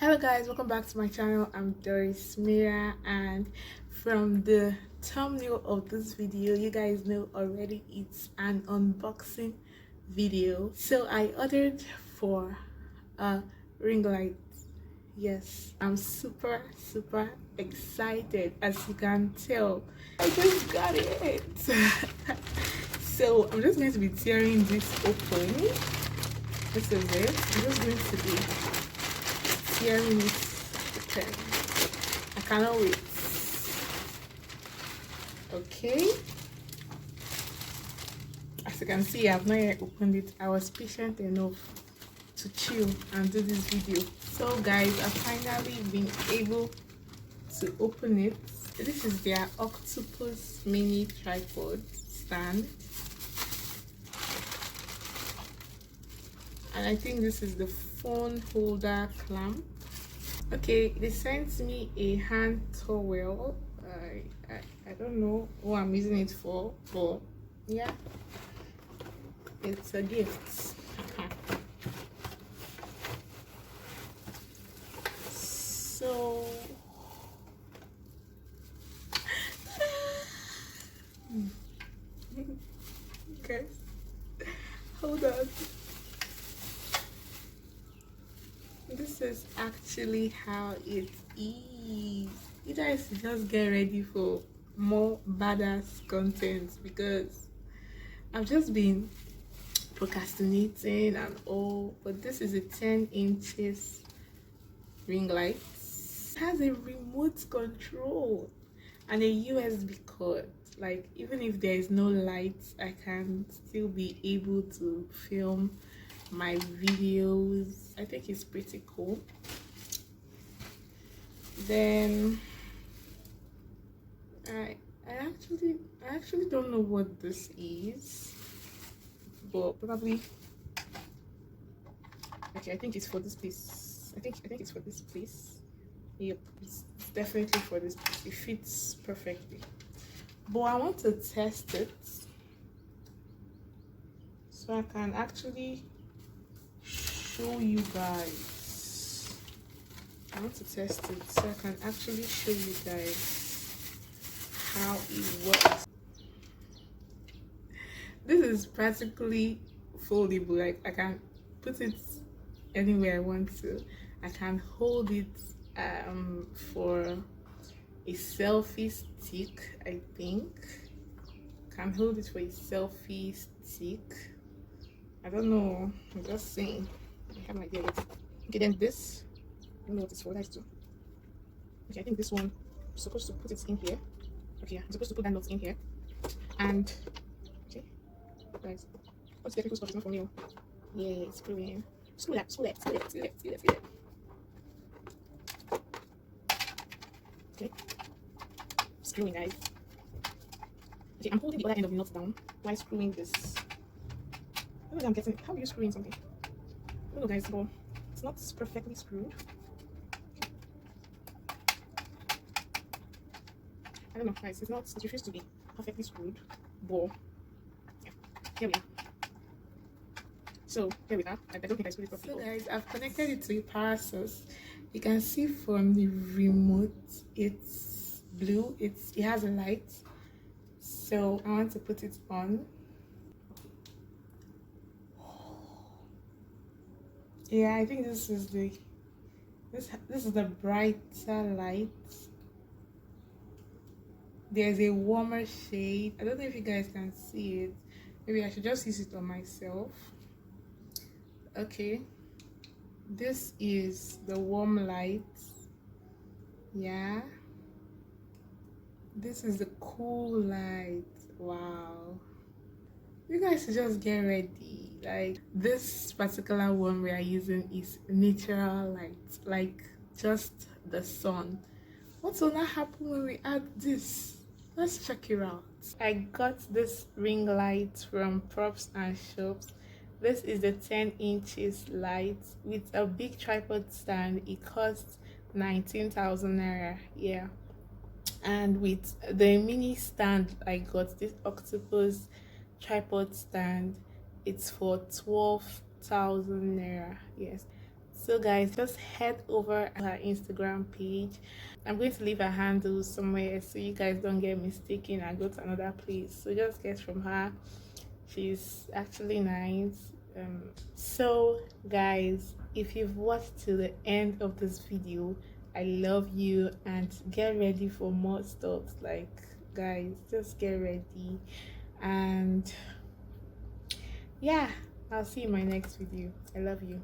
Hello guys, welcome back to my channel. I'm Doris, and from the thumbnail of this video you guys know already it's an unboxing video. So I ordered for a ring light. Yes, I'm super excited. As you can tell, I just got it. So I'm just going to be tearing this open. This is it. I'm just going to be tearing it open. I cannot wait. Okay, as you can see, I've not yet opened it. I was patient enough to chill and do this video. So guys, I've finally been able to open it. This is their Octopus mini tripod stand, and I think this is the phone holder clamp. Okay, they sent me a hand towel. I don't know what I'm using it for, but yeah, it's a gift. So guys, hold on. This is actually how it is. You guys just get ready for more badass content, because I've just been procrastinating and all, but this is a 10 inches ring light. It has a remote control and a USB cord. Like, even if there is no light, I can still be able to film my videos. I think it's pretty cool. Then I actually don't know what this is, but probably okay, I think it's for this place. I think it's for this place. Yep, it's definitely for this place. It fits perfectly, but I want to test it so I can actually show you guys. I want to test it so I can actually show you guys how it works. This is practically foldable. Like, I can put it anywhere I want to. I can hold it for a selfie stick. I think can hold it for a selfie stick. I don't know, I'm just saying. I have an idea of it. Okay, then this, I don't know what it's for. That's too. Okay, I think this one, I'm supposed to put it in here. Okay, I'm supposed to put that note in here. And okay, guys, what's the technical stuff is not for me. Yeah, screw in. Screw that. Okay, screwing, guys. Okay, I'm holding the other end of the knot down while screwing this. I don't know, I'm getting. How do you screw in something? I don't know, guys, but it's not perfectly screwed. I don't know, guys, it's not, it refuses to be perfectly screwed, but yeah, here we are. So here we are. I don't think I screwed it properly. So guys, I've connected it to a power source. You can see from the remote, it's blue, it has a light. So I want to put it on. Yeah, I think this is the this is the brighter light. There's a warmer shade. I don't know if you guys can see it. Maybe I should just use it on myself. Okay, this is the warm light. Yeah, this is the cool light. Wow, you guys should just get ready. Like, this particular one we are using is natural light, like just the sun. What will not happen when we add this? Let's check it out. I got this ring light from Props and Shops. This is the 10 inches light with a big tripod stand. It costs 19,000 naira. Yeah, and with the mini stand I got, this Octopus tripod stand, it's for 12,000 naira. Yes, So guys, just head over to her Instagram page. I'm going to leave her handle somewhere so you guys don't get mistaken and go to another place. So just get from her. She's actually nice. So guys, if you've watched to the end of this video, I love you, and get ready for more stuff. Like, guys, just get ready, and yeah, I'll see you in my next video. I love you.